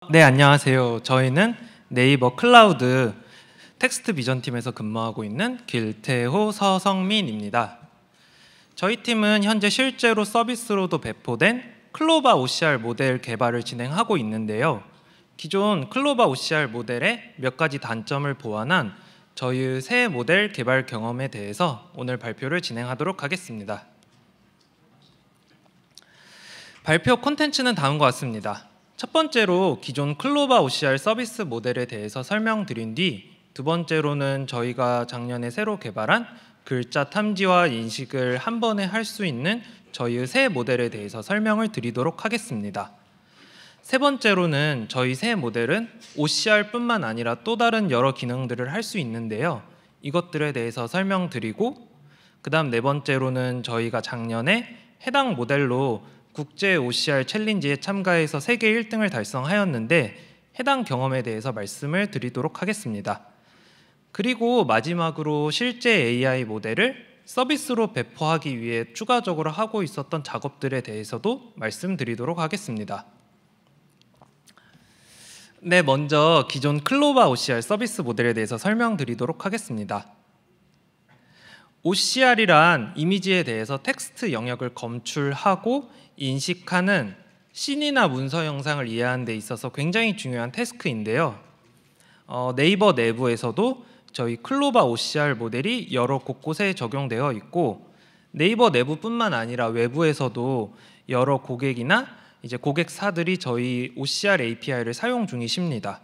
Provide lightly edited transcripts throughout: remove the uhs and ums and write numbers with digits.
네, 안녕하세요. 저희는 네이버 클라우드 텍스트 비전 팀에서 근무하고 있는 길태호 서성민입니다. 저희 팀은 현재 실제로 서비스로도 배포된 클로바 OCR 모델 개발을 진행하고 있는데요. 기존 클로바 OCR 모델의 몇 가지 단점을 보완한 저희 새 모델 개발 경험에 대해서 오늘 발표를 진행하도록 하겠습니다. 발표 콘텐츠는 다음과 같습니다. 첫 번째로 기존 클로바 OCR 서비스 모델에 대해서 설명드린 뒤, 두 번째로는 저희가 작년에 새로 개발한 글자 탐지와 인식을 한 번에 할 수 있는 저희의 새 모델에 대해서 설명을 드리도록 하겠습니다. 세 번째로는 저희 새 모델은 OCR뿐만 아니라 또 다른 여러 기능들을 할 수 있는데요. 이것들에 대해서 설명드리고, 그 다음 네 번째로는 저희가 작년에 해당 모델로 국제 OCR 챌린지에 참가해서 세계 1등을 달성하였는데 해당 경험에 대해서 말씀을 드리도록 하겠습니다. 그리고 마지막으로 실제 AI 모델을 서비스로 배포하기 위해 추가적으로 하고 있었던 작업들에 대해서도 말씀드리도록 하겠습니다. 네, 먼저 기존 클로바 OCR 서비스 모델에 대해서 설명드리도록 하겠습니다. OCR이란 이미지에 대해서 텍스트 영역을 검출하고 인식하는 씬이나 문서 영상을 이해하는 데 있어서 굉장히 중요한 태스크인데요. 네이버 내부에서도 저희 클로바 OCR 모델이 여러 곳곳에 적용되어 있고, 네이버 내부뿐만 아니라 외부에서도 여러 고객이나 이제 고객사들이 저희 OCR API를 사용 중이십니다.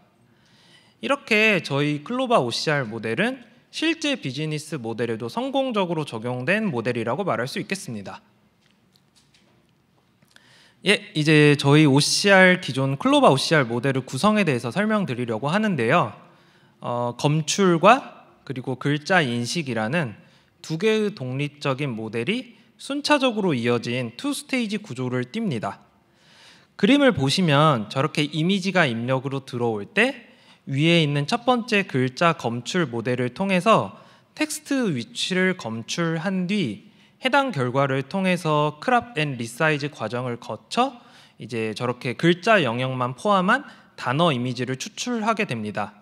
이렇게 저희 클로바 OCR 모델은 실제 비즈니스 모델에도 성공적으로 적용된 모델이라고 말할 수 있겠습니다. 예, 이제 저희 OCR 기존 클로바 OCR 모델의 구성에 대해서 설명드리려고 하는데요. 검출과 그리고 글자 인식이라는 두 개의 독립적인 모델이 순차적으로 이어진 투 스테이지 구조를 띱니다. 그림을 보시면 저렇게 이미지가 입력으로 들어올 때 위에 있는 첫 번째 글자 검출 모델을 통해서 텍스트 위치를 검출한 뒤 해당 결과를 통해서 크롭 앤 리사이즈 과정을 거쳐 이제 저렇게 글자 영역만 포함한 단어 이미지를 추출하게 됩니다.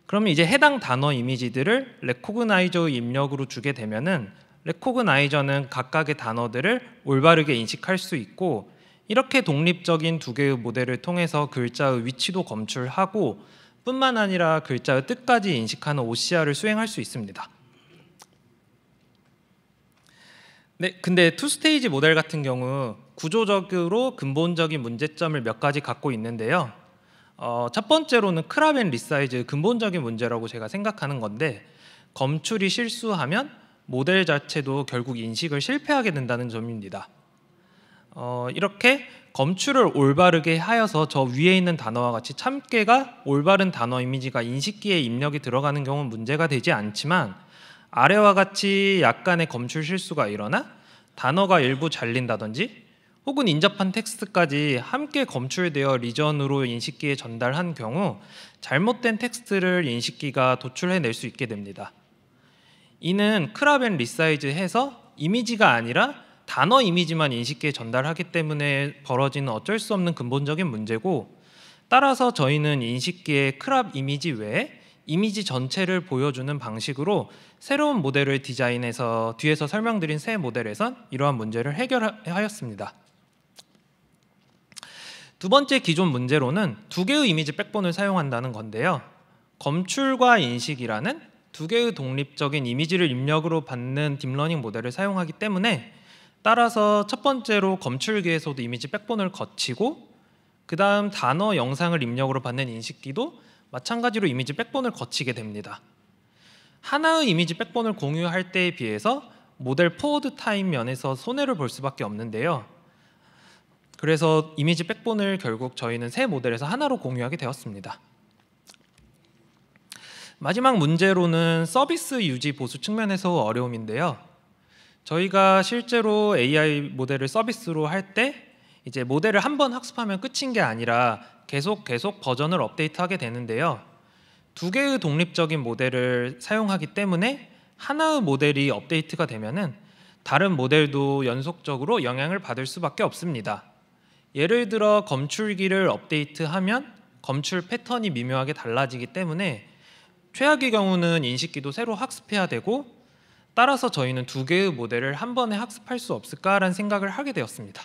그러면 이제 해당 단어 이미지들을 레코그나이저의 입력으로 주게 되면은 레코그나이저는 각각의 단어들을 올바르게 인식할 수 있고, 이렇게 독립적인 두 개의 모델을 통해서 글자의 위치도 검출하고 뿐만 아니라 글자의 뜻까지 인식하는 OCR을 수행할 수 있습니다. 네, 근데 투 스테이지 모델 같은 경우 구조적으로 근본적인 문제점을 몇 가지 갖고 있는데요. 첫 번째로는 크롭 앤 리사이즈 근본적인 문제라고 제가 생각하는 건데, 검출이 실수하면 모델 자체도 결국 인식을 실패하게 된다는 점입니다. 이렇게 검출을 올바르게 하여서 저 위에 있는 단어와 같이 참깨가 올바른 단어 이미지가 인식기에 입력이 들어가는 경우는 문제가 되지 않지만, 아래와 같이 약간의 검출 실수가 일어나 단어가 일부 잘린다든지 혹은 인접한 텍스트까지 함께 검출되어 리전으로 인식기에 전달한 경우 잘못된 텍스트를 인식기가 도출해낼 수 있게 됩니다. 이는 크롭 앤 리사이즈 해서 이미지가 아니라 단어 이미지만 인식기에 전달하기 때문에 벌어지는 어쩔 수 없는 근본적인 문제고, 따라서 저희는 인식기의 크롭 이미지 외에 이미지 전체를 보여주는 방식으로 새로운 모델을 디자인해서 뒤에서 설명드린 새 모델에선 이러한 문제를 해결하였습니다. 두 번째 기존 문제로는 두 개의 이미지 백본을 사용한다는 건데요. 검출과 인식이라는 두 개의 독립적인 이미지를 입력으로 받는 딥러닝 모델을 사용하기 때문에, 따라서 첫 번째로 검출기에서도 이미지 백본을 거치고, 그 다음 단어 영상을 입력으로 받는 인식기도 마찬가지로 이미지 백본을 거치게 됩니다. 하나의 이미지 백본을 공유할 때에 비해서 모델 포워드 타임 면에서 손해를 볼 수밖에 없는데요. 그래서 이미지 백본을 결국 저희는 새 모델에서 하나로 공유하게 되었습니다. 마지막 문제로는 서비스 유지 보수 측면에서 어려움인데요. 저희가 실제로 AI 모델을 서비스로 할 때 이제 모델을 한 번 학습하면 끝인 게 아니라 계속 버전을 업데이트하게 되는데요. 두 개의 독립적인 모델을 사용하기 때문에 하나의 모델이 업데이트가 되면은 다른 모델도 연속적으로 영향을 받을 수밖에 없습니다. 예를 들어 검출기를 업데이트하면 검출 패턴이 미묘하게 달라지기 때문에 최악의 경우는 인식기도 새로 학습해야 되고, 따라서 저희는 두 개의 모델을 한 번에 학습할 수 없을까라는 생각을 하게 되었습니다.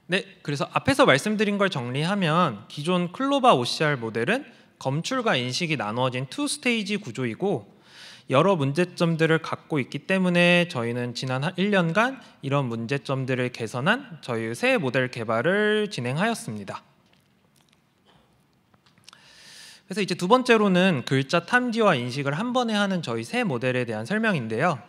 네, 그래서 앞에서 말씀드린 걸 정리하면 기존 클로바 OCR 모델은 검출과 인식이 나누어진 투 스테이지 구조이고 여러 문제점들을 갖고 있기 때문에 저희는 지난 1년간 이런 문제점들을 개선한 저희 새 모델 개발을 진행하였습니다. 그래서 이제 두 번째로는 글자 탐지와 인식을 한 번에 하는 저희 새 모델에 대한 설명인데요.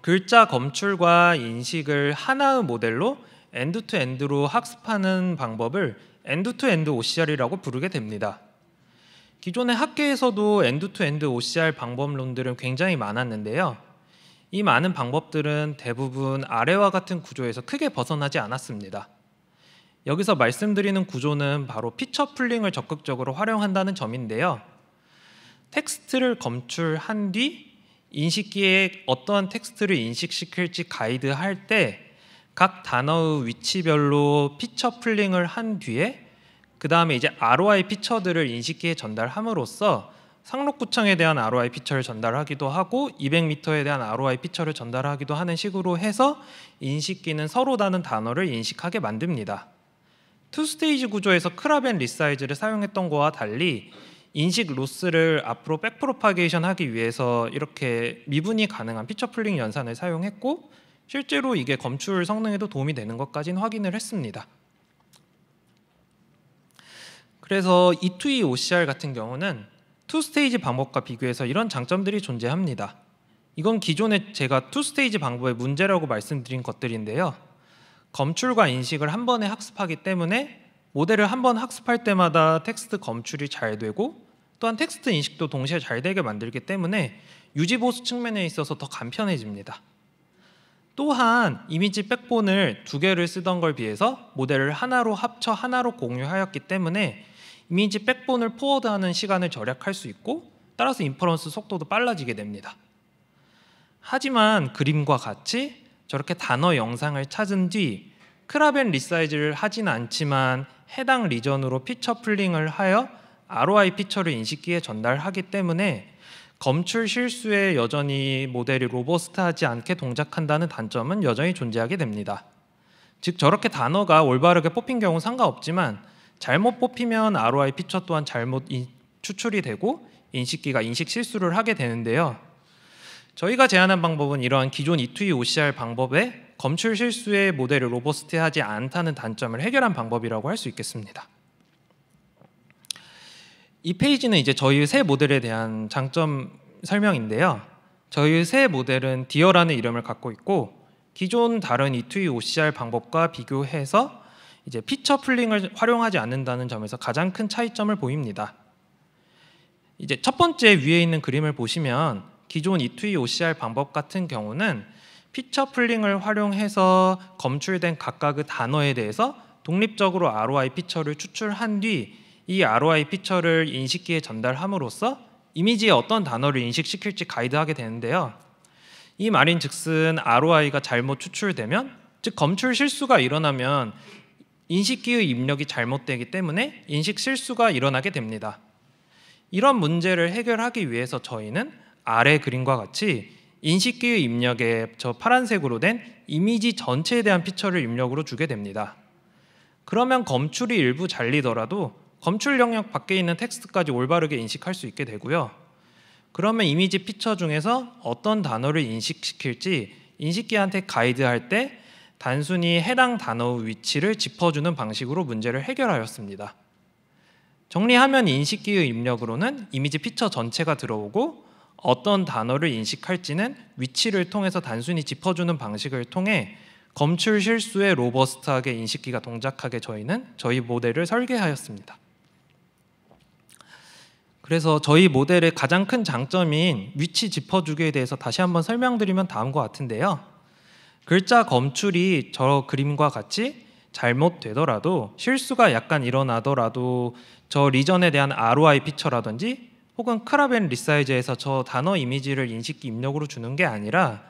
글자 검출과 인식을 하나의 모델로 엔드-투-엔드로 학습하는 방법을 엔드-투-엔드 OCR이라고 부르게 됩니다. 기존의 학계에서도 엔드-투-엔드 OCR 방법론들은 굉장히 많았는데요. 이 많은 방법들은 대부분 아래와 같은 구조에서 크게 벗어나지 않았습니다. 여기서 말씀드리는 구조는 바로 피처 풀링을 적극적으로 활용한다는 점인데요. 텍스트를 검출한 뒤 인식기에 어떠한 텍스트를 인식시킬지 가이드할 때 각 단어의 위치별로 피처 풀링을 한 뒤에 그 다음에 이제 ROI 피처들을 인식기에 전달함으로써 상록구청에 대한 ROI 피처를 전달하기도 하고 200m에 대한 ROI 피처를 전달하기도 하는 식으로 해서 인식기는 서로 다른 단어를 인식하게 만듭니다. 투 스테이지 구조에서 크랍 앤 리사이즈를 사용했던 거와 달리 인식 로스를 앞으로 백프로파게이션 하기 위해서 이렇게 미분이 가능한 피처 풀링 연산을 사용했고 실제로 이게 검출 성능에도 도움이 되는 것까지는 확인을 했습니다. 그래서 E2E OCR 같은 경우는 투 스테이지 방법과 비교해서 이런 장점들이 존재합니다. 이건 기존에 제가 투 스테이지 방법의 문제라고 말씀드린 것들인데요. 검출과 인식을 한 번에 학습하기 때문에 모델을 한 번 학습할 때마다 텍스트 검출이 잘 되고 또한 텍스트 인식도 동시에 잘 되게 만들기 때문에 유지 보수 측면에 있어서 더 간편해집니다. 또한 이미지 백본을 두 개를 쓰던 걸 비해서 모델을 하나로 합쳐 하나로 공유하였기 때문에 이미지 백본을 포워드하는 시간을 절약할 수 있고 따라서 인퍼런스 속도도 빨라지게 됩니다. 하지만 그림과 같이 저렇게 단어 영상을 찾은 뒤 크랍 앤 리사이즈를 하진 않지만 해당 리전으로 피처 풀링을 하여 ROI 피처를 인식기에 전달하기 때문에 검출 실수에 여전히 모델이 로버스트하지 않게 동작한다는 단점은 여전히 존재하게 됩니다. 즉 저렇게 단어가 올바르게 뽑힌 경우는 상관없지만 잘못 뽑히면 ROI 피처 또한 잘못 추출이 되고 인식기가 인식 실수를 하게 되는데요. 저희가 제안한 방법은 이러한 기존 E2E OCR 방법에 검출 실수에 모델을 로버스트하지 않다는 단점을 해결한 방법이라고 할 수 있겠습니다. 이 페이지는 이제 저희 새 모델에 대한 장점 설명인데요. 저희 새 모델은 디어라는 이름을 갖고 있고 기존 다른 E2E OCR 방법과 비교해서 이제 피처 풀링을 활용하지 않는다는 점에서 가장 큰 차이점을 보입니다. 이제 첫 번째 위에 있는 그림을 보시면 기존 E2E OCR 방법 같은 경우는 피처 풀링을 활용해서 검출된 각각의 단어에 대해서 독립적으로 ROI 피처를 추출한 뒤 이 ROI 피처를 인식기에 전달함으로써 이미지에 어떤 단어를 인식시킬지 가이드하게 되는데요. 이 말인즉슨 ROI가 잘못 추출되면, 즉 검출 실수가 일어나면 인식기의 입력이 잘못되기 때문에 인식 실수가 일어나게 됩니다. 이런 문제를 해결하기 위해서 저희는 아래 그림과 같이 인식기의 입력에 저 파란색으로 된 이미지 전체에 대한 피처를 입력으로 주게 됩니다. 그러면 검출이 일부 잘리더라도 검출 영역 밖에 있는 텍스트까지 올바르게 인식할 수 있게 되고요. 그러면 이미지 피처 중에서 어떤 단어를 인식시킬지 인식기한테 가이드할 때 단순히 해당 단어의 위치를 짚어주는 방식으로 문제를 해결하였습니다. 정리하면 인식기의 입력으로는 이미지 피처 전체가 들어오고 어떤 단어를 인식할지는 위치를 통해서 단순히 짚어주는 방식을 통해 검출 실수에 로버스트하게 인식기가 동작하게 저희는 저희 모델을 설계하였습니다. 그래서 저희 모델의 가장 큰 장점인 위치 짚어주기에 대해서 다시 한번 설명드리면 다음과 같은데요. 글자 검출이 저 그림과 같이 잘못되더라도 실수가 약간 일어나더라도 저 리전에 대한 ROI 피처라든지 혹은 크랍 앤 리사이즈에서 저 단어 이미지를 인식기 입력으로 주는 게 아니라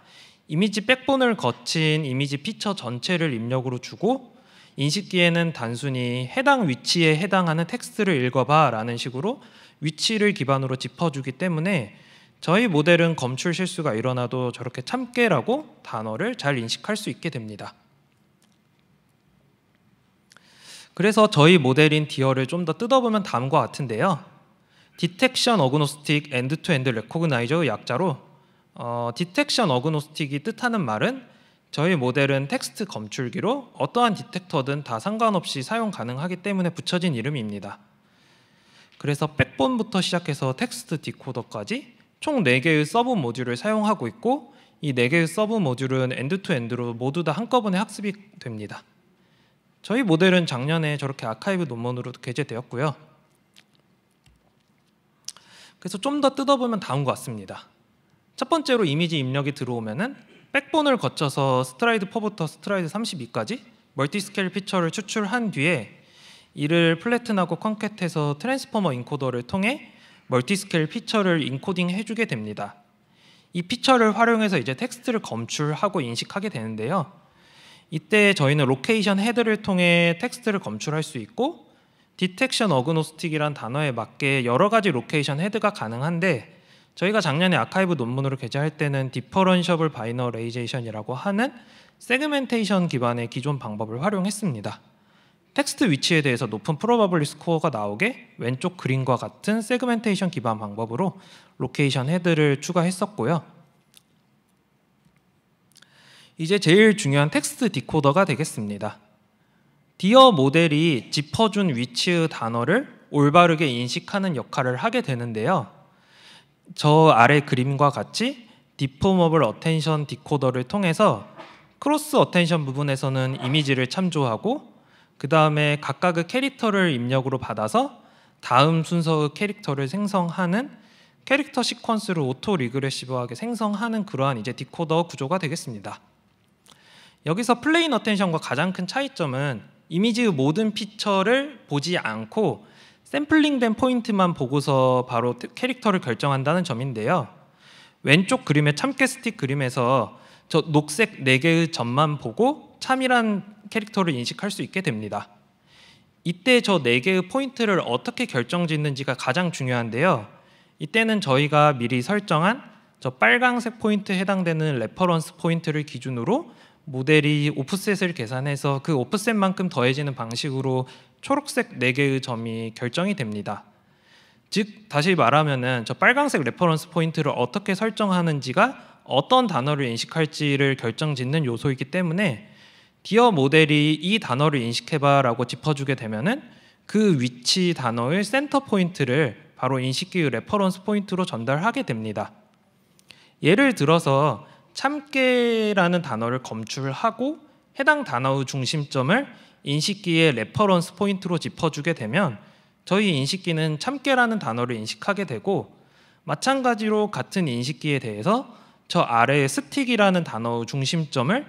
이미지 백본을 거친 이미지 피처 전체를 입력으로 주고 인식기에는 단순히 해당 위치에 해당하는 텍스트를 읽어봐 라는 식으로 위치를 기반으로 짚어주기 때문에 저희 모델은 검출 실수가 일어나도 저렇게 참깨라고 단어를 잘 인식할 수 있게 됩니다. 그래서 저희 모델인 디어를 좀 더 뜯어보면 다음과 같은데요. Detection Agnostic End-to-End Recognizer 약자로 Detection Agnostic이 뜻하는 말은 저희 모델은 텍스트 검출기로 어떠한 디텍터든 다 상관없이 사용 가능하기 때문에 붙여진 이름입니다. 그래서 백본부터 시작해서 텍스트 디코더까지 총 4개의 서브 모듈을 사용하고 있고 이 4개의 서브 모듈은 엔드투엔드로 모두 다 한꺼번에 학습이 됩니다. 저희 모델은 작년에 저렇게 아카이브 논문으로 게재되었고요. 그래서 좀 더 뜯어보면 다음과 같습니다. 첫 번째로 이미지 입력이 들어오면은 백본을 거쳐서 스트라이드 4부터 스트라이드 32까지 멀티스케일 피처를 추출한 뒤에 이를 플래튼하고 컨캣해서 트랜스포머 인코더를 통해 멀티스케일 피처를 인코딩 해주게 됩니다. 이 피처를 활용해서 이제 텍스트를 검출하고 인식하게 되는데요. 이때 저희는 로케이션 헤드를 통해 텍스트를 검출할 수 있고 디텍션 어그노스틱이란 단어에 맞게 여러 가지 로케이션 헤드가 가능한데 저희가 작년에 아카이브 논문으로 게재할 때는 디퍼런셔블 바이너레이제이션이라고 하는 세그멘테이션 기반의 기존 방법을 활용했습니다. 텍스트 위치에 대해서 높은 프로바블리 스코어가 나오게 왼쪽 그림과 같은 세그멘테이션 기반 방법으로 로케이션 헤드를 추가했었고요. 이제 제일 중요한 텍스트 디코더가 되겠습니다. 디어 모델이 짚어준 위치의 단어를 올바르게 인식하는 역할을 하게 되는데요. 저 아래 그림과 같이 디포머블 어텐션 디코더를 통해서 크로스 어텐션 부분에서는 이미지를 참조하고 그 다음에 각각의 캐릭터를 입력으로 받아서 다음 순서의 캐릭터를 생성하는 캐릭터 시퀀스를 오토 리그레시브하게 생성하는 그러한 이제 디코더 구조가 되겠습니다. 여기서 플레인 어텐션과 가장 큰 차이점은 이미지의 모든 피처를 보지 않고 샘플링된 포인트만 보고서 바로 캐릭터를 결정한다는 점인데요. 왼쪽 그림의 참깨 스틱 그림에서 저 녹색 4개의 점만 보고 참이란 캐릭터를 인식할 수 있게 됩니다. 이때 저 4개의 포인트를 어떻게 결정짓는지가 가장 중요한데요. 이때는 저희가 미리 설정한 저 빨강색 포인트에 해당되는 레퍼런스 포인트를 기준으로 모델이 오프셋을 계산해서 그 오프셋만큼 더해지는 방식으로 초록색 4개의 점이 결정이 됩니다. 즉 다시 말하면은 저 빨강색 레퍼런스 포인트를 어떻게 설정하는지가 어떤 단어를 인식할지를 결정짓는 요소이기 때문에 디어 모델이 이 단어를 인식해봐라고 짚어주게 되면은 그 위치 단어의 센터 포인트를 바로 인식기의 레퍼런스 포인트로 전달하게 됩니다. 예를 들어서 참깨라는 단어를 검출하고 해당 단어의 중심점을 인식기의 레퍼런스 포인트로 짚어주게 되면 저희 인식기는 참깨라는 단어를 인식하게 되고 마찬가지로 같은 인식기에 대해서 저 아래의 스틱이라는 단어의 중심점을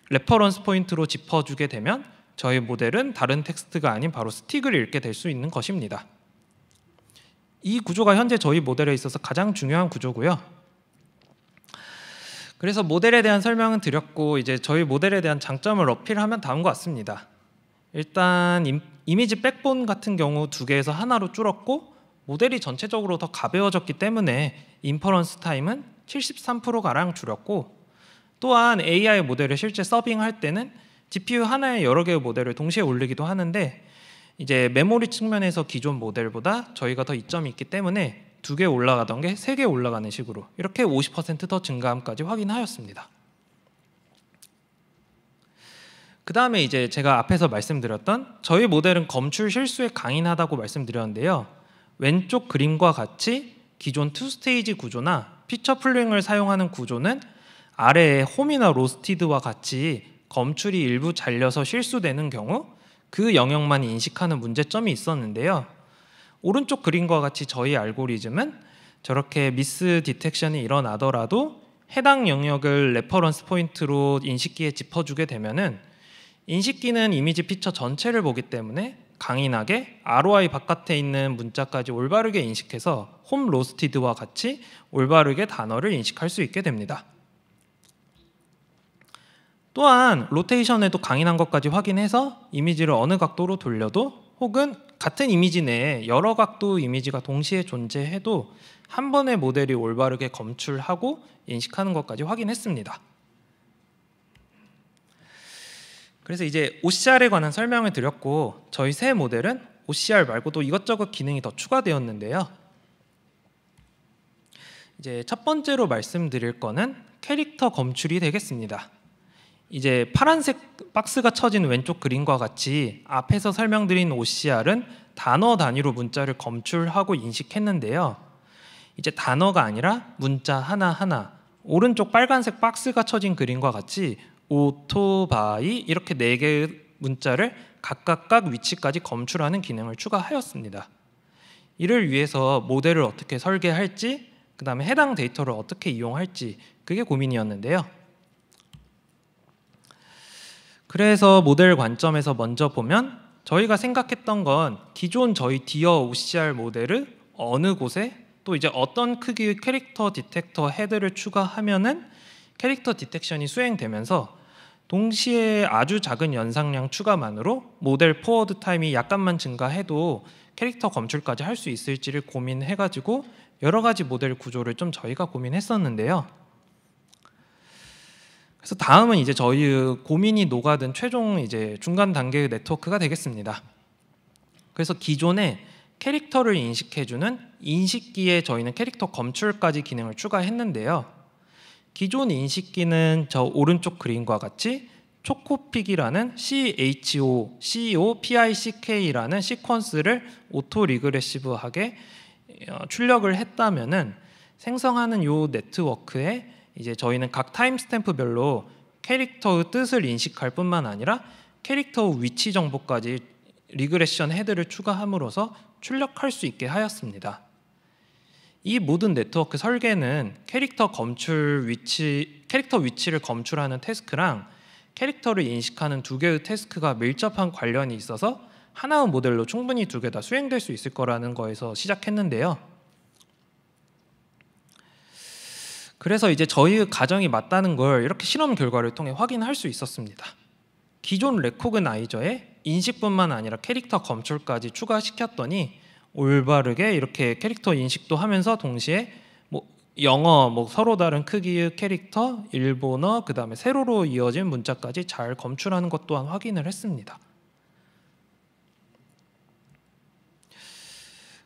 레퍼런스 포인트로 짚어주게 되면 저희 모델은 다른 텍스트가 아닌 바로 스틱을 읽게 될 수 있는 것입니다. 이 구조가 현재 저희 모델에 있어서 가장 중요한 구조고요. 그래서 모델에 대한 설명은 드렸고 이제 저희 모델에 대한 장점을 어필하면 다음과 같습니다. 일단 이미지 백본 같은 경우 2개에서 하나로 줄었고 모델이 전체적으로 더 가벼워졌기 때문에 인퍼런스 타임은 73%가량 줄였고 또한 AI 모델을 실제 서빙할 때는 GPU 하나에 여러 개의 모델을 동시에 올리기도 하는데 이제 메모리 측면에서 기존 모델보다 저희가 더 이점이 있기 때문에 2개 올라가던 게 3개 올라가는 식으로 이렇게 50% 더 증가함까지 확인하였습니다. 그 다음에 이제 제가 앞에서 말씀드렸던 저희 모델은 검출 실수에 강인하다고 말씀드렸는데요. 왼쪽 그림과 같이 기존 2스테이지 구조나 피처 풀링을 사용하는 구조는 아래에 홈이나 로스티드와 같이 검출이 일부 잘려서 실수되는 경우 그 영역만 인식하는 문제점이 있었는데요. 오른쪽 그림과 같이 저희 알고리즘은 저렇게 미스 디텍션이 일어나더라도 해당 영역을 레퍼런스 포인트로 인식기에 짚어주게 되면은 인식기는 이미지 피처 전체를 보기 때문에 강인하게 ROI 바깥에 있는 문자까지 올바르게 인식해서 홈 로스티드와 같이 올바르게 단어를 인식할 수 있게 됩니다. 또한 로테이션에도 강인한 것까지 확인해서 이미지를 어느 각도로 돌려도 혹은 같은 이미지 내에 여러 각도 이미지가 동시에 존재해도 한 번에 모델이 올바르게 검출하고 인식하는 것까지 확인했습니다. 그래서 이제 OCR에 관한 설명을 드렸고, 저희 새 모델은 OCR 말고도 이것저것 기능이 더 추가되었는데요. 이제 첫 번째로 말씀드릴 거는 캐릭터 검출이 되겠습니다. 이제 파란색 박스가 쳐진 왼쪽 그림과 같이 앞에서 설명드린 OCR은 단어 단위로 문자를 검출하고 인식했는데요. 이제 단어가 아니라 문자 하나하나, 오른쪽 빨간색 박스가 쳐진 그림과 같이 오토바이 이렇게 4개의 문자를 각각 위치까지 검출하는 기능을 추가하였습니다. 이를 위해서 모델을 어떻게 설계할지, 그 다음에 해당 데이터를 어떻게 이용할지, 그게 고민이었는데요. 그래서 모델 관점에서 먼저 보면 저희가 생각했던 건 기존 저희 디어 OCR 모델을 어느 곳에 또 이제 어떤 크기의 캐릭터 디텍터 헤드를 추가하면은 캐릭터 디텍션이 수행되면서 동시에 아주 작은 연상량 추가만으로 모델 포워드 타임이 약간만 증가해도 캐릭터 검출까지 할 수 있을지를 고민해가지고 여러 가지 모델 구조를 좀 저희가 고민했었는데요. 그래서 다음은 이제 저희의 고민이 녹아든 최종 이제 중간 단계의 네트워크가 되겠습니다. 그래서 기존에 캐릭터를 인식해주는 인식기에 저희는 캐릭터 검출까지 기능을 추가했는데요. 기존 인식기는 저 오른쪽 그림과 같이 초코픽이라는 CHOPICK라는 시퀀스를 오토 리그레시브하게 출력을 했다면은 생성하는 요 네트워크에 이제 저희는 각 타임스탬프별로 캐릭터의 뜻을 인식할 뿐만 아니라 캐릭터 위치 정보까지 리그레션 헤드를 추가함으로써 출력할 수 있게 하였습니다. 이 모든 네트워크 설계는 캐릭터 위치를 검출하는 태스크랑 캐릭터를 인식하는 2개의 태스크가 밀접한 관련이 있어서 하나의 모델로 충분히 2개 다 수행될 수 있을 거라는 거에서 시작했는데요. 그래서 이제 저희의 가정이 맞다는 걸 이렇게 실험 결과를 통해 확인할 수 있었습니다. 기존 레코그나이저에 인식뿐만 아니라 캐릭터 검출까지 추가시켰더니 올바르게 이렇게 캐릭터 인식도 하면서 동시에 영어 서로 다른 크기의 캐릭터, 일본어, 그 다음에 세로로 이어진 문자까지 잘 검출하는 것 또한 확인을 했습니다.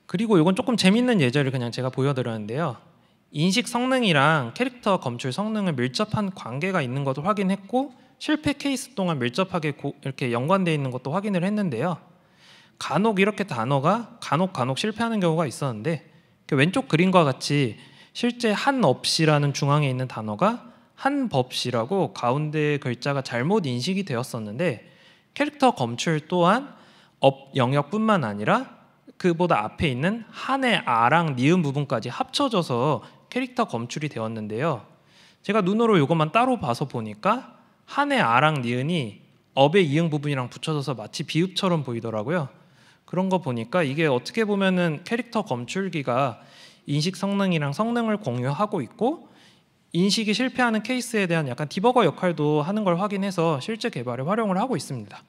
그리고 이건 조금 재밌는 예제를 그냥 제가 보여드렸는데요. 인식 성능이랑 캐릭터 검출 성능을 밀접한 관계가 있는 것도 확인했고 실패 케이스 동안 밀접하게 이렇게 연관되어 있는 것도 확인을 했는데요. 간혹 이렇게 단어가 간혹 실패하는 경우가 있었는데 왼쪽 그림과 같이 실제 한업시라는 중앙에 있는 단어가 한법시라고 가운데 글자가 잘못 인식이 되었었는데 캐릭터 검출 또한 업 영역뿐만 아니라 그보다 앞에 있는 한의 아랑 니은 부분까지 합쳐져서 캐릭터 검출이 되었는데요. 제가 눈으로 이것만 따로 봐서 보니까 한의 아랑 니은이 업의 이응 부분이랑 붙여져서 마치 비읍처럼 보이더라고요. 그런 거 보니까 이게 어떻게 보면은 캐릭터 검출기가 인식 성능이랑 성능을 공유하고 있고 인식이 실패하는 케이스에 대한 약간 디버거 역할도 하는 걸 확인해서 실제 개발에 활용을 하고 있습니다.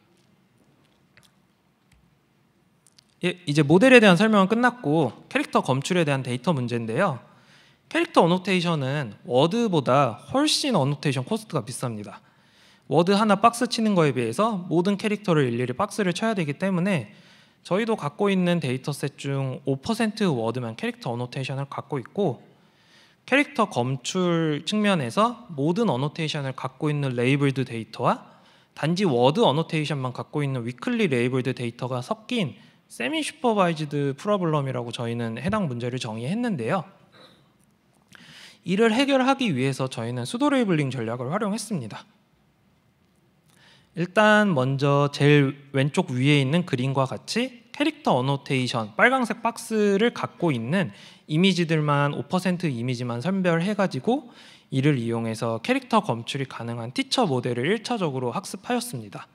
이제 모델에 대한 설명은 끝났고 캐릭터 검출에 대한 데이터 문제인데요. 캐릭터 어노테이션은 워드보다 훨씬 어노테이션 코스트가 비쌉니다. 워드 하나 박스 치는 거에 비해서 모든 캐릭터를 일일이 박스를 쳐야 되기 때문에 저희도 갖고 있는 데이터셋 중 5%의 워드만 캐릭터 어노테이션을 갖고 있고 캐릭터 검출 측면에서 모든 어노테이션을 갖고 있는 레이블드 데이터와 단지 워드 어노테이션만 갖고 있는 위클리 레이블드 데이터가 섞인 세미 슈퍼바이즈드 프로블럼이라고 저희는 해당 문제를 정의했는데요. 이를 해결하기 위해서 저희는 수도 레이블링 전략을 활용했습니다. 일단 먼저 제일 왼쪽 위에 있는 그림과 같이 캐릭터 어노테이션 빨간색 박스를 갖고 있는 이미지들만 5% 이미지만 선별해가지고 이를 이용해서 캐릭터 검출이 가능한 티처 모델을 1차적으로 학습하였습니다.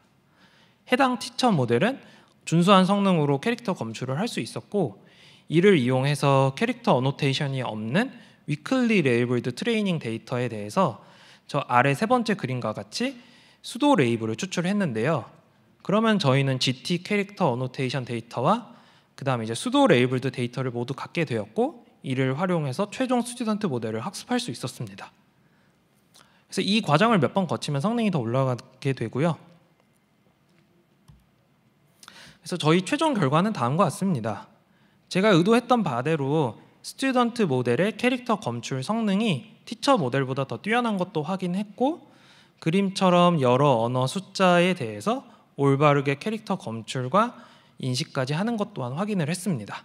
해당 티처 모델은 준수한 성능으로 캐릭터 검출을 할 수 있었고 이를 이용해서 캐릭터 어노테이션이 없는 위클리 레이블드 트레이닝 데이터에 대해서 저 아래 세 번째 그림과 같이 수도 레이블을 추출했는데요. 그러면 저희는 GT 캐릭터 어노테이션 데이터와 그 다음에 이제 수도 레이블드 데이터를 모두 갖게 되었고, 이를 활용해서 최종 스튜던트 모델을 학습할 수 있었습니다. 그래서 이 과정을 몇 번 거치면 성능이 더 올라가게 되고요. 그래서 저희 최종 결과는 다음과 같습니다. 제가 의도했던 바대로 스튜던트 모델의 캐릭터 검출 성능이 티처 모델보다 더 뛰어난 것도 확인했고, 그림처럼 여러 언어 숫자에 대해서 올바르게 캐릭터 검출과 인식까지 하는 것 또한 확인을 했습니다.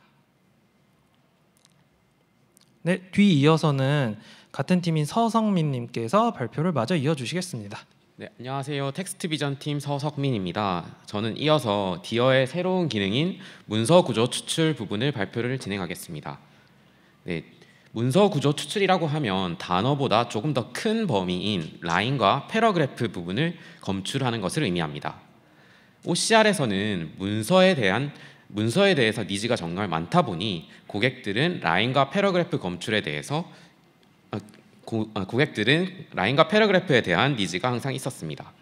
네, 뒤이어서는 같은 팀인 서성민 님께서 발표를 마저 이어주시겠습니다. 네, 안녕하세요. 텍스트 비전 팀 서석민입니다. 저는 이어서 디어의 새로운 기능인 문서 구조 추출 부분을 발표를 진행하겠습니다. 네, 문서 구조 추출이라고 하면 단어보다 조금 더 큰 범위인 라인과 패러그래프 부분을 검출하는 것을 의미합니다. OCR에서는 문서에 대해서 니즈가 정말 많다 보니 고객들은 라인과 패러그래프에 대한 니즈가 항상 있었습니다.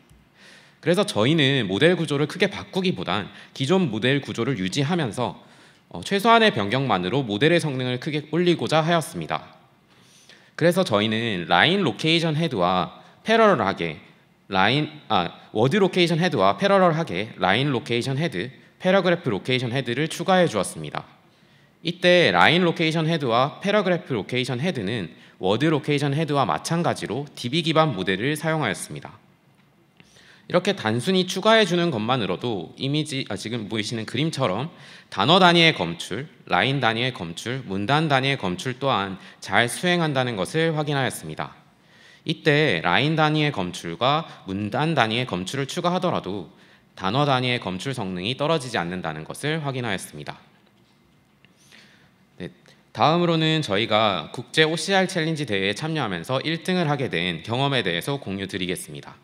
그래서 저희는 모델 구조를 크게 바꾸기보단 기존 모델 구조를 유지하면서 최소한의 변경만으로 모델의 성능을 크게 올리고자 하였습니다. 그래서 저희는 라인 로케이션 헤드와 패러럴하게 워드 로케이션 헤드와 패러럴하게 라인 로케이션 헤드, 패러그래프 로케이션 헤드를 추가해 주었습니다. 이때 라인 로케이션 헤드와 패러그래프 로케이션 헤드는 워드 로케이션 헤드와 마찬가지로 DB 기반 모델을 사용하였습니다. 이렇게 단순히 추가해 주는 것만으로도 지금 보이시는 그림처럼 단어 단위의 검출, 라인 단위의 검출, 문단 단위의 검출 또한 잘 수행한다는 것을 확인하였습니다. 이때 라인 단위의 검출과 문단 단위의 검출을 추가하더라도 단어 단위의 검출 성능이 떨어지지 않는다는 것을 확인하였습니다. 네, 다음으로는 저희가 국제 OCR 챌린지 대회에 참여하면서 1등을 하게 된 경험에 대해서 공유 드리겠습니다.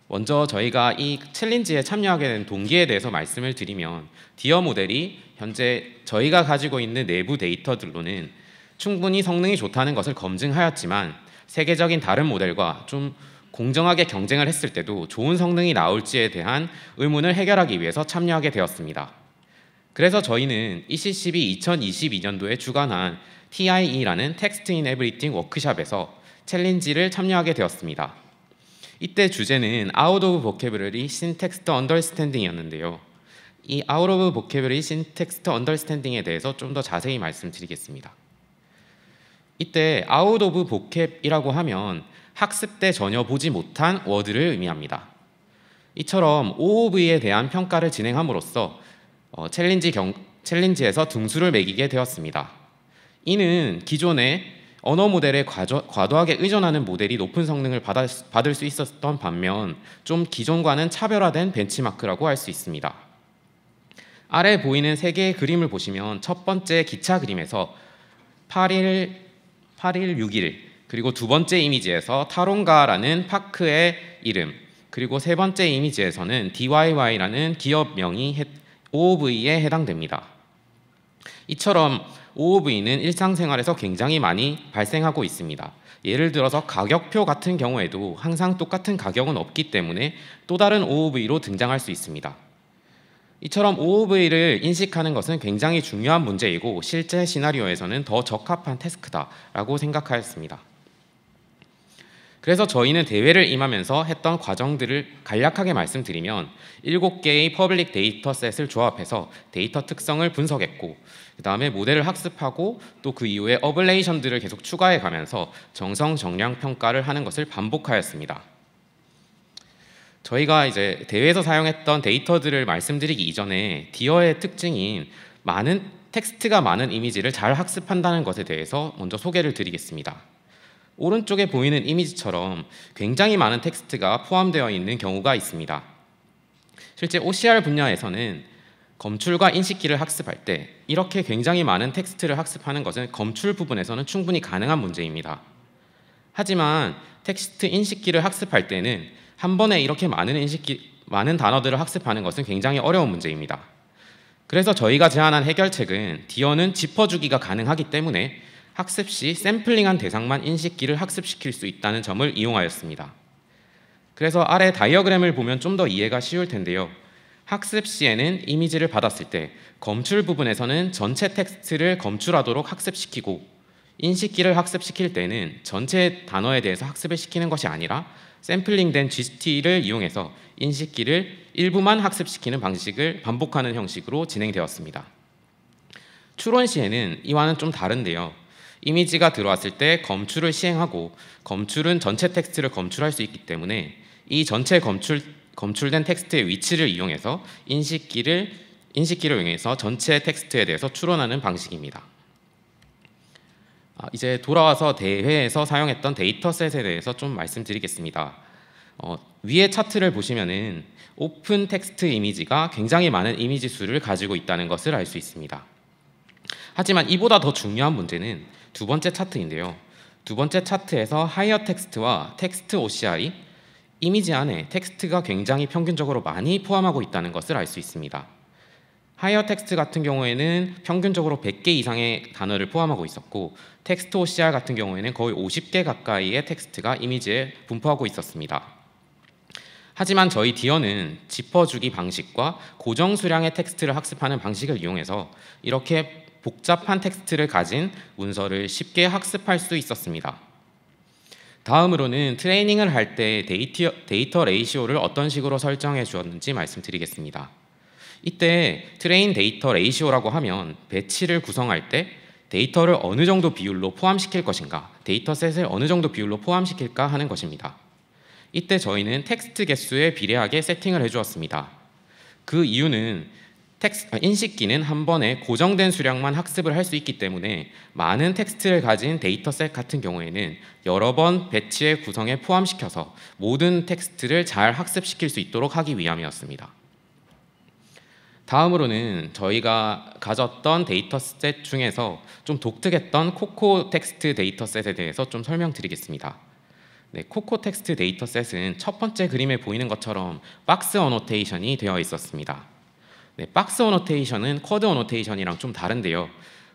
먼저 저희가 이 챌린지에 참여하게 된 동기에 대해서 말씀을 드리면, 디어 모델이 현재 저희가 가지고 있는 내부 데이터들로는 충분히 성능이 좋다는 것을 검증하였지만 세계적인 다른 모델과 좀 공정하게 경쟁을 했을 때도 좋은 성능이 나올지에 대한 의문을 해결하기 위해서 참여하게 되었습니다. 그래서 저희는 ECCB 2022년도에 주관한 TIE라는 Text in Everything 워크숍에서 챌린지를 참여하게 되었습니다. 이때 주제는 Out of Vocabulary Syntax Understanding이었는데요. 이 Out of Vocabulary Syntax Understanding에 대해서 좀 더 자세히 말씀드리겠습니다. 이때 Out of Vocab이라고 하면 학습 때 전혀 보지 못한 워드를 의미합니다. 이처럼 OOV에 대한 평가를 진행함으로써 챌린지에서 등수를 매기게 되었습니다. 이는 기존의 언어 모델에 과도하게 의존하는 모델이 높은 성능을 받을 수 있었던 반면 좀 기존과는 차별화된 벤치마크라고 할 수 있습니다. 아래 보이는 세 개의 그림을 보시면 첫 번째 기차 그림에서 8161 그리고 두 번째 이미지에서 타론가라는 파크의 이름, 그리고 세 번째 이미지에서는 DYY라는 기업명이 OOV에 해당됩니다. 이처럼 OOV는 일상생활에서 굉장히 많이 발생하고 있습니다. 예를 들어서 가격표 같은 경우에도 항상 똑같은 가격은 없기 때문에 또 다른 OOV로 등장할 수 있습니다. 이처럼 OOV를 인식하는 것은 굉장히 중요한 문제이고 실제 시나리오에서는 더 적합한 태스크다라고 생각하였습니다. 그래서 저희는 대회를 임하면서 했던 과정들을 간략하게 말씀드리면 7개의 퍼블릭 데이터셋을 조합해서 데이터 특성을 분석했고, 그 다음에 모델을 학습하고 또 그 이후에 어블레이션들을 계속 추가해 가면서 정성 정량 평가를 하는 것을 반복하였습니다. 저희가 이제 대회에서 사용했던 데이터들을 말씀드리기 이전에 디어의 특징인 많은 텍스트가 많은 이미지를 잘 학습한다는 것에 대해서 먼저 소개를 드리겠습니다. 오른쪽에 보이는 이미지처럼 굉장히 많은 텍스트가 포함되어 있는 경우가 있습니다. 실제 OCR 분야에서는 검출과 인식기를 학습할 때 이렇게 굉장히 많은 텍스트를 학습하는 것은 검출 부분에서는 충분히 가능한 문제입니다. 하지만 텍스트 인식기를 학습할 때는 한 번에 이렇게 많은 단어들을 학습하는 것은 굉장히 어려운 문제입니다. 그래서 저희가 제안한 해결책은 디어는 짚어주기가 가능하기 때문에 학습 시 샘플링한 대상만 인식기를 학습시킬 수 있다는 점을 이용하였습니다. 그래서 아래 다이어그램을 보면 좀 더 이해가 쉬울 텐데요. 학습 시에는 이미지를 받았을 때 검출 부분에서는 전체 텍스트를 검출하도록 학습시키고, 인식기를 학습시킬 때는 전체 단어에 대해서 학습을 시키는 것이 아니라 샘플링된 GT를 이용해서 인식기를 일부만 학습시키는 방식을 반복하는 형식으로 진행되었습니다. 추론 시에는 이와는 좀 다른데요. 이미지가 들어왔을 때 검출을 시행하고, 검출은 전체 텍스트를 검출할 수 있기 때문에 이 전체 검출된 텍스트의 위치를 이용해서 인식기를 이용해서 전체 텍스트에 대해서 추론하는 방식입니다. 이제 돌아와서 대회에서 사용했던 데이터셋에 대해서 좀 말씀드리겠습니다. 위에 차트를 보시면은 오픈 텍스트 이미지가 굉장히 많은 이미지 수를 가지고 있다는 것을 알 수 있습니다. 하지만 이보다 더 중요한 문제는 두 번째 차트인데요. 두 번째 차트에서 하이어 텍스트와 텍스트 OCR이 이미지 안에 텍스트가 굉장히 평균적으로 많이 포함하고 있다는 것을 알 수 있습니다. 하이어 텍스트 같은 경우에는 평균적으로 100개 이상의 단어를 포함하고 있었고, 텍스트 OCR 같은 경우에는 거의 50개 가까이의 텍스트가 이미지에 분포하고 있었습니다. 하지만 저희 디어는 짚어주기 방식과 고정 수량의 텍스트를 학습하는 방식을 이용해서 이렇게 복잡한 텍스트를 가진 문서를 쉽게 학습할 수 있었습니다. 다음으로는 트레이닝을 할 때 데이터 레이시오를 어떤 식으로 설정해 주었는지 말씀드리겠습니다. 이때 트레인 데이터 레이시오라고 하면 배치를 구성할 때 데이터를 어느 정도 비율로 포함시킬 것인가, 데이터셋을 어느 정도 비율로 포함시킬까 하는 것입니다. 이때 저희는 텍스트 개수에 비례하게 세팅을 해주었습니다. 그 이유는 인식기는 한 번에 고정된 수량만 학습을 할 수 있기 때문에 많은 텍스트를 가진 데이터셋 같은 경우에는 여러 번 배치의 구성에 포함시켜서 모든 텍스트를 잘 학습시킬 수 있도록 하기 위함이었습니다. 다음으로는 저희가 가졌던 데이터셋 중에서 좀 독특했던 코코 텍스트 데이터셋에 대해서 좀 설명드리겠습니다. 코코 텍스트 데이터셋은 첫 번째 그림에 보이는 것처럼 박스 어노테이션이 되어 있었습니다. 박스 어노테이션은 쿼드 어노테이션이랑 좀 다른데요.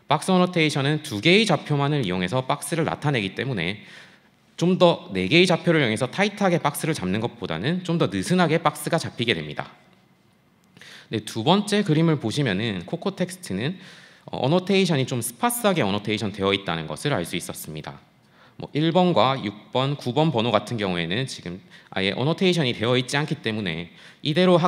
박스 어노테이션은 2개의 좌표만을 이용해서 박스를 나타내기 때문에 좀 더 4개의 좌표를 이용해서 타이트하게 박스를 잡는 것보다는 좀 더 느슨하게 박스가 잡히게 됩니다. 두 번째 그림을 보시면은 코코 텍스트는 어노테이션이 좀 스파스하게 어노테이션 되어 있다는 것을 알 수 있었습니다. 1번과 6번, 9번 번호 같은 경우에는 지금 아예 어노테이션이 되어 있지 않기 때문에 이대로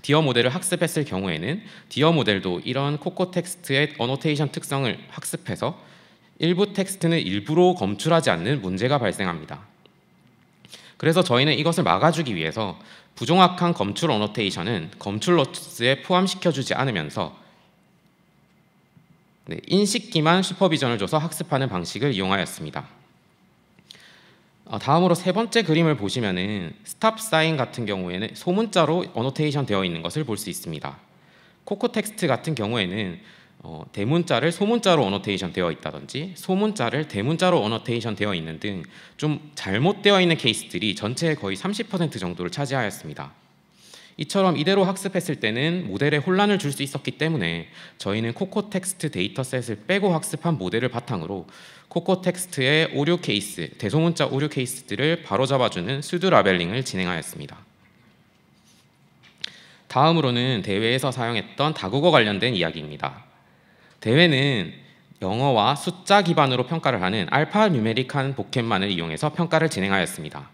디어 모델을 학습했을 경우에는 디어 모델도 이런 코코 텍스트의 어노테이션 특성을 학습해서 일부 텍스트는 일부러 검출하지 않는 문제가 발생합니다. 그래서 저희는 이것을 막아주기 위해서 부정확한 검출 어노테이션은 검출 로스에 포함시켜주지 않으면서 인식기만 슈퍼비전을 줘서 학습하는 방식을 이용하였습니다. 다음으로 세 번째 그림을 보시면은 스탑 사인 같은 경우에는 소문자로 어노테이션 되어 있는 것을 볼 수 있습니다. 코코 텍스트 같은 경우에는 대문자를 소문자로 어노테이션 되어 있다든지 소문자를 대문자로 어노테이션 되어 있는 등 좀 잘못되어 있는 케이스들이 전체의 거의 30% 정도를 차지하였습니다. 이처럼 이대로 학습했을 때는 모델에 혼란을 줄 수 있었기 때문에 저희는 코코 텍스트 데이터셋을 빼고 학습한 모델을 바탕으로 코코 텍스트의 오류 케이스, 대소문자 오류 케이스들을 바로잡아주는 수두 라벨링을 진행하였습니다. 다음으로는 대회에서 사용했던 다국어 관련된 이야기입니다. 대회는 영어와 숫자 기반으로 평가를 하는 알파 뉴메릭한 보켓만을 이용해서 평가를 진행하였습니다.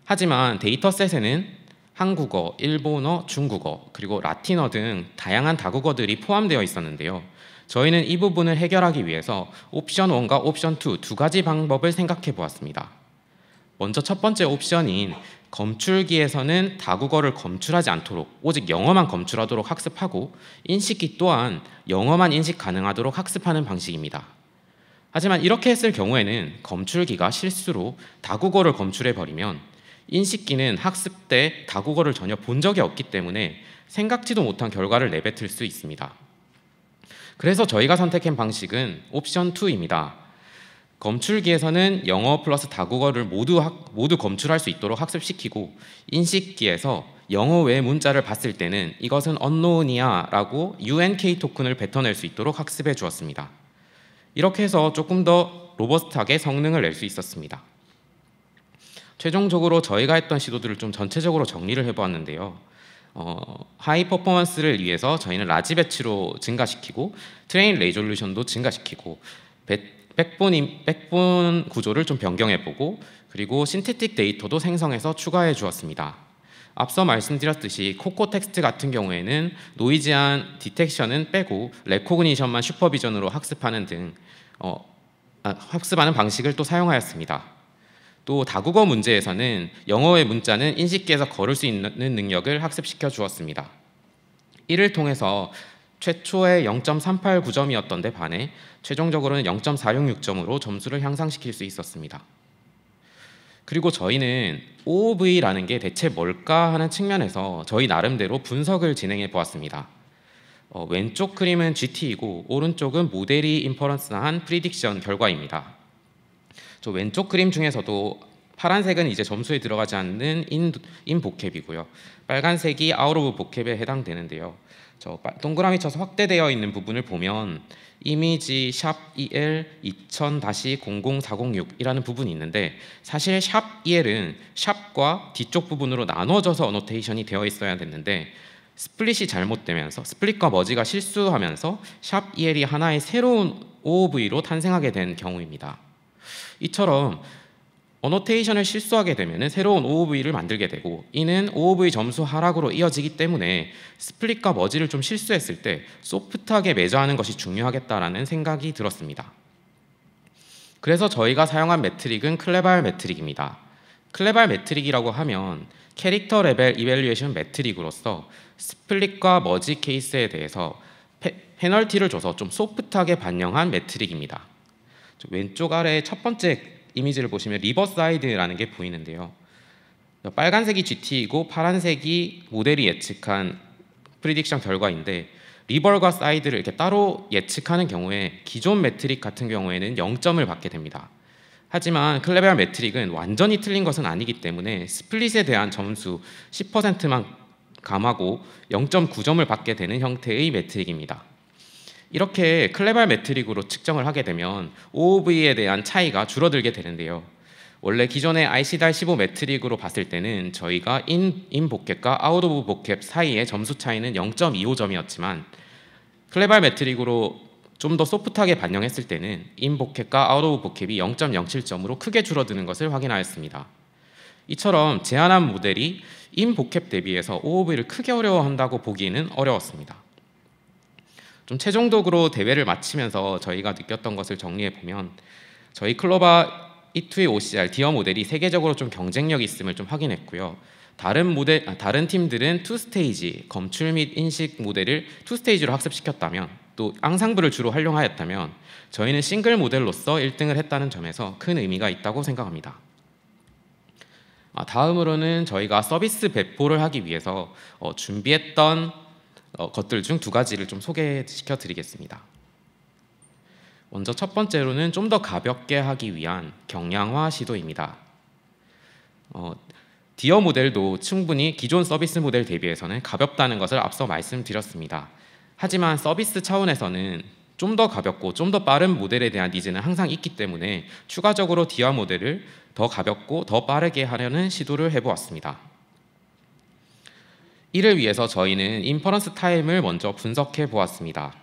하지만 데이터셋에는 한국어, 일본어, 중국어, 그리고 라틴어 등 다양한 다국어들이 포함되어 있었는데요. 저희는 이 부분을 해결하기 위해서 옵션 1과 옵션 2 두 가지 방법을 생각해 보았습니다. 먼저 첫 번째 옵션인 검출기에서는 다국어를 검출하지 않도록 오직 영어만 검출하도록 학습하고 인식기 또한 영어만 인식 가능하도록 학습하는 방식입니다. 하지만 이렇게 했을 경우에는 검출기가 실수로 다국어를 검출해버리면 인식기는 학습 때 다국어를 전혀 본 적이 없기 때문에 생각지도 못한 결과를 내뱉을 수 있습니다. 그래서 저희가 선택한 방식은 옵션 2입니다. 검출기에서는 영어 플러스 다국어를 모두 검출할 수 있도록 학습시키고 인식기에서 영어 외의 문자를 봤을 때는 이것은 unknown이야 라고 UNK 토큰을 뱉어낼 수 있도록 학습해 주었습니다. 이렇게 해서 조금 더 로버스트하게 성능을 낼 수 있었습니다. 최종적으로 저희가 했던 시도들을 좀 전체적으로 정리를 해보았는데요. 하이 퍼포먼스를 위해서 저희는 라지 배치로 증가시키고 트레인 레졸루션도 증가시키고 백본 구조를 좀 변경해보고 그리고 신테틱 데이터도 생성해서 추가해 주었습니다. 앞서 말씀드렸듯이 코코 텍스트 같은 경우에는 노이즈한 디텍션은 빼고 레코그니션만 슈퍼비전으로 학습하는 등 학습하는 방식을 또 사용하였습니다. 또 다국어 문제에서는 영어의 문자는 인식기에서 걸을 수 있는 능력을 학습시켜 주었습니다. 이를 통해서 최초의 0.389점이었던 데 반해 최종적으로는 0.466점으로 점수를 향상시킬 수 있었습니다. 그리고 저희는 OOV라는 게 대체 뭘까 하는 측면에서 저희 나름대로 분석을 진행해 보았습니다. 왼쪽 그림은 GT이고 오른쪽은 모델이 인퍼런스한 프리딕션 결과입니다. 저 왼쪽 그림 중에서도 파란색은 이제 점수에 들어가지 않는 인 보캡이고요. 빨간색이 아웃 오브 보캡에 해당되는데요. 저 동그라미 쳐서 확대되어 있는 부분을 보면 이미지 샵 EL 2000-00406이라는 부분이 있는데 사실 샵 EL은 샵과 뒤쪽 부분으로 나눠져서 어노테이션이 되어 있어야 됐는데 스플릿이 잘못되면서 스플릿과 머지가 실수하면서 샵 EL이 하나의 새로운 OOV로 탄생하게 된 경우입니다. 이처럼 어노테이션을 실수하게 되면 새로운 OOV를 만들게 되고 이는 OOV 점수 하락으로 이어지기 때문에 스플릿과 머지를 좀 실수했을 때 소프트하게 매저하는 것이 중요하겠다라는 생각이 들었습니다. 그래서 저희가 사용한 매트릭은 클레발 매트릭입니다. 클레발 매트릭이라고 하면 캐릭터 레벨 이밸류에이션 매트릭으로서 스플릿과 머지 케이스에 대해서 페널티를 줘서 좀 소프트하게 반영한 매트릭입니다. 왼쪽 아래 첫 번째 이미지를 보시면 리버사이드라는 게 보이는데요. 빨간색이 GT이고 파란색이 모델이 예측한 프리딕션 결과인데 리버과 사이드를 이렇게 따로 예측하는 경우에 기존 매트릭 같은 경우에는 0점을 받게 됩니다. 하지만 클레발 매트릭은 완전히 틀린 것은 아니기 때문에 스플릿에 대한 점수 10%만 감하고 0.9점을 받게 되는 형태의 매트릭입니다. 이렇게 클레발 매트릭으로 측정을 하게 되면 OOV에 대한 차이가 줄어들게 되는데요. 원래 기존의 ICDAR15 매트릭으로 봤을 때는 저희가 인 보캡과 아웃 오브 보캡 사이의 점수 차이는 0.25점이었지만 클레발 매트릭으로 좀 더 소프트하게 반영했을 때는 인 보캡과 아웃 오브 보캡이 0.07점으로 크게 줄어드는 것을 확인하였습니다. 이처럼 제안한 모델이 인 보캡 대비해서 OOV를 크게 어려워한다고 보기에는 어려웠습니다. 좀 최종적으로 대회를 마치면서 저희가 느꼈던 것을 정리해 보면 저희 클로바 E2의 OCR 디어 모델이 세계적으로 좀 경쟁력이 있음을 좀 확인했고요. 다른 팀들은 2스테이지 검출 및 인식 모델을 2스테이지로 학습시켰다면 또 앙상블을 주로 활용하였다면 저희는 싱글 모델로서 1등을 했다는 점에서 큰 의미가 있다고 생각합니다. 다음으로는 저희가 서비스 배포를 하기 위해서 준비했던 것들 중 두 가지를 좀 소개시켜 드리겠습니다. 먼저 첫 번째로는 좀 더 가볍게 하기 위한 경량화 시도입니다. 디어 모델도 충분히 기존 서비스 모델 대비해서는 가볍다는 것을 앞서 말씀드렸습니다. 하지만 서비스 차원에서는 좀 더 가볍고 좀 더 빠른 모델에 대한 니즈는 항상 있기 때문에 추가적으로 디어 모델을 더 가볍고 더 빠르게 하려는 시도를 해보았습니다. 이를 위해서 저희는 인퍼런스 타임을 먼저 분석해 보았습니다.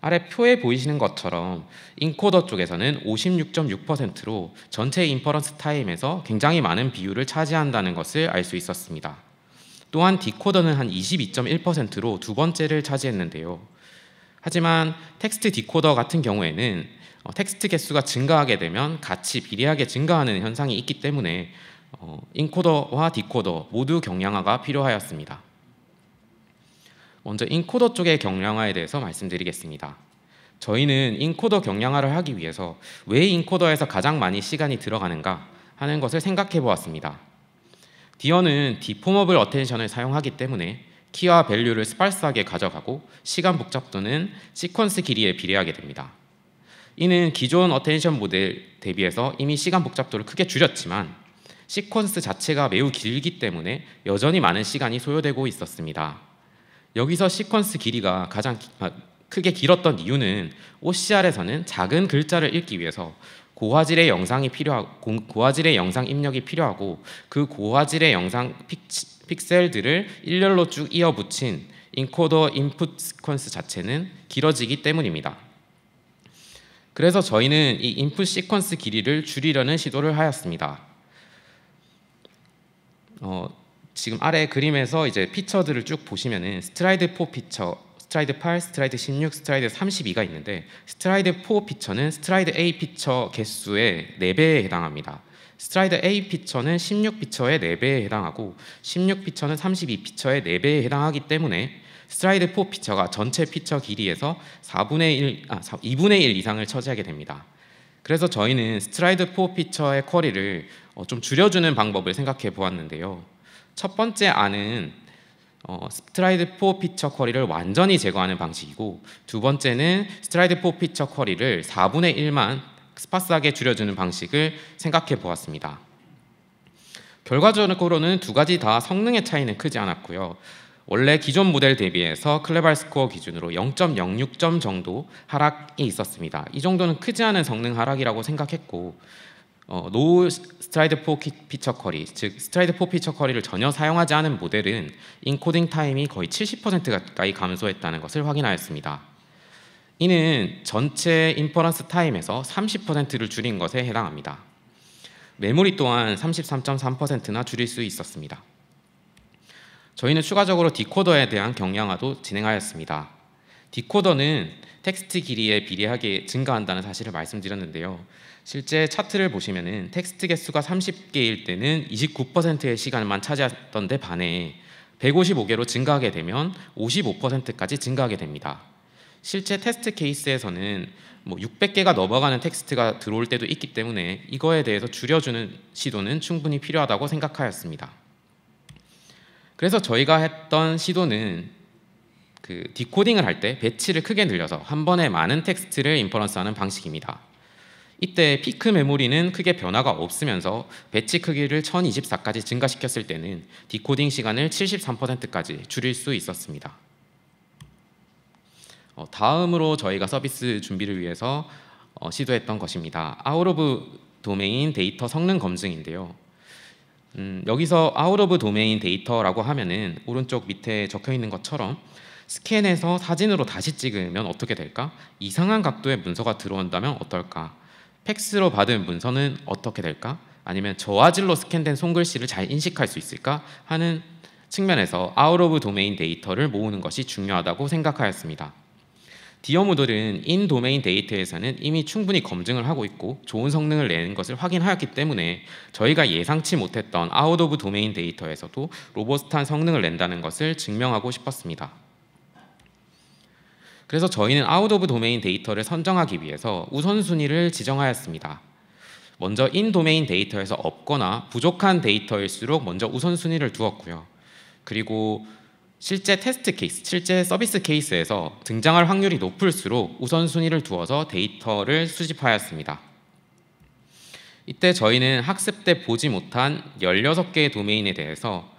아래 표에 보이시는 것처럼 인코더 쪽에서는 56.6%로 전체 인퍼런스 타임에서 굉장히 많은 비율을 차지한다는 것을 알 수 있었습니다. 또한 디코더는 한 22.1%로 두 번째를 차지했는데요. 하지만 텍스트 디코더 같은 경우에는 텍스트 개수가 증가하게 되면 같이 비례하게 증가하는 현상이 있기 때문에 인코더와 디코더 모두 경량화가 필요하였습니다. 먼저 인코더 쪽의 경량화에 대해서 말씀드리겠습니다. 저희는 인코더 경량화를 하기 위해서 왜 인코더에서 가장 많이 시간이 들어가는가 하는 것을 생각해 보았습니다. 디어는 디포머블 어텐션을 사용하기 때문에 키와 밸류를 스팔스하게 가져가고 시간 복잡도는 시퀀스 길이에 비례하게 됩니다. 이는 기존 어텐션 모델 대비해서 이미 시간 복잡도를 크게 줄였지만 시퀀스 자체가 매우 길기 때문에 여전히 많은 시간이 소요되고 있었습니다. 여기서 시퀀스 길이가 가장 크게 길었던 이유는 OCR에서는 작은 글자를 읽기 위해서 고화질의 영상 입력이 필요하고 그 고화질의 영상 픽셀들을 일렬로 쭉 이어붙인 인코더 인풋 시퀀스 자체는 길어지기 때문입니다. 그래서 저희는 이 인풋 시퀀스 길이를 줄이려는 시도를 하였습니다. 지금 아래 그림에서 이제 피처들을 쭉 보시면은 스트라이드 4 피처, 스트라이드 8, 스트라이드 16, 스트라이드 32가 있는데 스트라이드 4 피처는 스트라이드 A 피처 개수의 4배에 해당합니다. 스트라이드 A 피처는 16 피처의 4배에 해당하고 16 피처는 32 피처의 4배에 해당하기 때문에 스트라이드 4 피처가 전체 피처 길이에서 2분의 1 이상을 차지하게 됩니다. 그래서 저희는 스트라이드 4 피처의 쿼리를 좀 줄여주는 방법을 생각해 보았는데요. 첫 번째 안은 스트라이드 4 피처 쿼리를 완전히 제거하는 방식이고, 두 번째는 스트라이드 4 피처 쿼리를 4분의 1만 스파스하게 줄여주는 방식을 생각해 보았습니다. 결과적으로는 두 가지 다 성능의 차이는 크지 않았고요. 원래 기존 모델 대비해서 클레발 스코어 기준으로 0.06점 정도 하락이 있었습니다. 이 정도는 크지 않은 성능 하락이라고 생각했고, 노 스트라이드 4 피처 쿼리, 즉 스트라이드 4 피처 쿼리를 전혀 사용하지 않은 모델은 인코딩 타임이 거의 70% 가까이 감소했다는 것을 확인하였습니다. 이는 전체 인퍼런스 타임에서 30%를 줄인 것에 해당합니다. 메모리 또한 33.3%나 줄일 수 있었습니다. 저희는 추가적으로 디코더에 대한 경량화도 진행하였습니다. 디코더는 텍스트 길이에 비례하게 증가한다는 사실을 말씀드렸는데요. 실제 차트를 보시면은 텍스트 개수가 30개일 때는 29%의 시간만 차지했던 데 반해 155개로 증가하게 되면 55%까지 증가하게 됩니다. 실제 테스트 케이스에서는 600개가 넘어가는 텍스트가 들어올 때도 있기 때문에 이거에 대해서 줄여주는 시도는 충분히 필요하다고 생각하였습니다. 그래서 저희가 했던 시도는 디코딩을 할 때 배치를 크게 늘려서 한 번에 많은 텍스트를 인퍼런스하는 방식입니다. 이때 피크 메모리는 크게 변화가 없으면서 배치 크기를 1024까지 증가시켰을 때는 디코딩 시간을 73%까지 줄일 수 있었습니다. 다음으로 저희가 서비스 준비를 위해서 시도했던 것입니다. 아웃 오브 도메인 데이터 성능 검증인데요. 여기서 아웃 오브 도메인 데이터라고 하면은 오른쪽 밑에 적혀 있는 것처럼 스캔해서 사진으로 다시 찍으면 어떻게 될까? 이상한 각도의 문서가 들어온다면 어떨까? 팩스로 받은 문서는 어떻게 될까? 아니면 저화질로 스캔된 손글씨를 잘 인식할 수 있을까? 하는 측면에서 아웃 오브 도메인 데이터를 모으는 것이 중요하다고 생각하였습니다. 디어 모델은 인 도메인 데이터에서는 이미 충분히 검증을 하고 있고 좋은 성능을 내는 것을 확인하였기 때문에 저희가 예상치 못했던 아웃 오브 도메인 데이터에서도 로버스트한 성능을 낸다는 것을 증명하고 싶었습니다. 그래서 저희는 아웃 오브 도메인 데이터를 선정하기 위해서 우선순위를 지정하였습니다. 먼저 인 도메인 데이터에서 없거나 부족한 데이터일수록 먼저 우선순위를 두었고요. 그리고 실제 테스트 케이스, 실제 서비스 케이스에서 등장할 확률이 높을수록 우선순위를 두어서 데이터를 수집하였습니다. 이때 저희는 학습 때 보지 못한 16개의 도메인에 대해서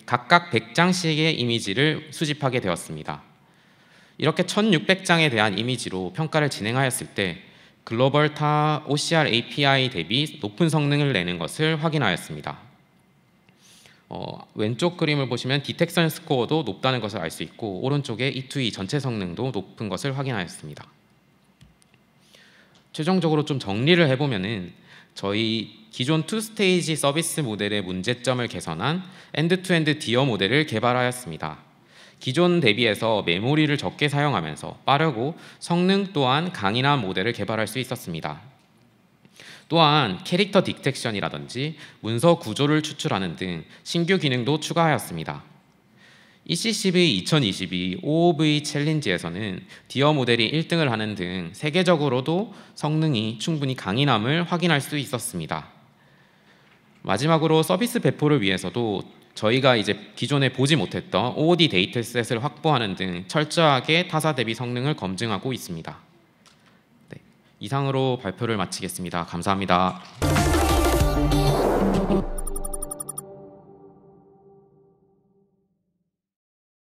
각각 100장씩의 이미지를 수집하게 되었습니다. 이렇게 1600장에 대한 이미지로 평가를 진행하였을 때 글로벌 타 OCR API 대비 높은 성능을 내는 것을 확인하였습니다. 왼쪽 그림을 보시면 디텍션 스코어도 높다는 것을 알 수 있고 오른쪽에 E2E 전체 성능도 높은 것을 확인하였습니다. 최종적으로 좀 정리를 해보면은 저희 기존 2스테이지 서비스 모델의 문제점을 개선한 엔드-투-엔드 디어 모델을 개발하였습니다. 기존 대비해서 메모리를 적게 사용하면서 빠르고 성능 또한 강인한 모델을 개발할 수 있었습니다. 또한 캐릭터 디텍션이라든지 문서 구조를 추출하는 등 신규 기능도 추가하였습니다. ECCV 2022 OOV 챌린지에서는 디어 모델이 1등을 하는 등 세계적으로도 성능이 충분히 강인함을 확인할 수 있었습니다. 마지막으로 서비스 배포를 위해서도 저희가 이제 기존에 보지 못했던 OOD 데이터셋을 확보하는 등 철저하게 타사 대비 성능을 검증하고 있습니다. 네, 이상으로 발표를 마치겠습니다. 감사합니다.